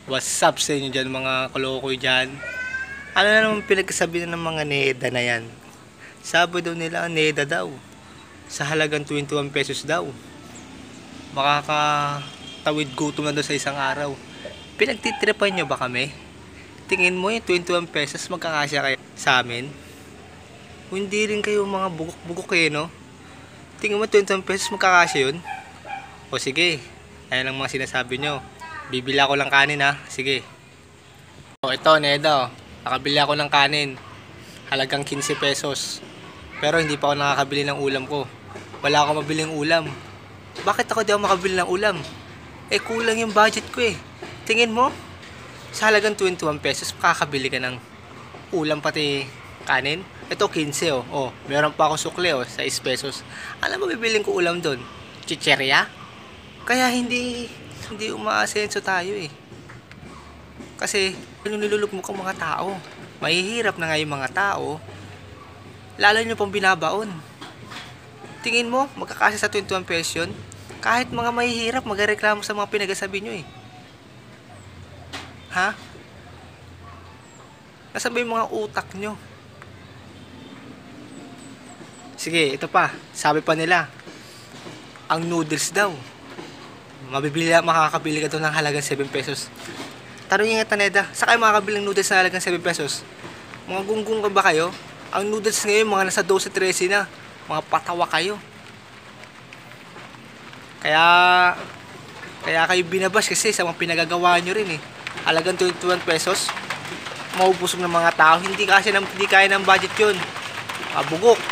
What's up sa inyo dyan mga kalokoy dyan? Ano na naman pinagkasabi na ng mga NEDA na yan? Sabi daw nila ang NEDA daw. Sa halagang 21 pesos daw. Makakatawid gutom na daw sa isang araw. Pinagtitripan nyo ba kami? Tingin mo yung 21 pesos magkakasya kayo sa amin? Hindi rin kayo mga bugok-bugok no? Tingin mo 21 pesos magkakasya yun? O sige, ayan ang mga sinasabi nyo. Bibili ako ng kanin ha. Sige. O ito, Neda. Nakabili ako ng kanin. Halagang 15 pesos. Pero hindi pa ako nakakabili ng ulam ko. Wala akong mabiling ulam. Bakit ako di ako makabili ng ulam? Eh kulang yung budget ko eh. Tingin mo? Sa halagang 21 pesos, makakabili ka ng ulam pati kanin? Ito 15 oh. Oh, meron pa akong sukle oh, sa 6 pesos. Alam mo bibiling ko ulam doon? Chicherya? Kaya hindi umaasenso tayo eh. Kasi nilulugmok ang mga tao. Mahihirap na nga yung mga tao. Lalo nyo pang binabaon. Tingin mo, magkakasya sa 21 pesos yun? Kahit mga mahihirap, magreklamo sa mga pinagasabi nyo eh. Ha? Nasaan ba yung mga utak nyo? Sige, ito pa. Sabi pa nila, ang noodles daw. Makakabili ka doon ng halagang 7 pesos. Tanongin nga Taneda, saan kayo makakabili ng noodles na halagang 7 pesos? Mga gunggong ka ba kayo? Ang noodles ngayon, mga nasa 12-13 na. Mga patawa kayo. Kaya kayo binabash kasi sa mga pinagagawa nyo rin eh. Halagang 21 pesos. Maubusog ng mga tao. Hindi kaya ng budget yun. Mabugok.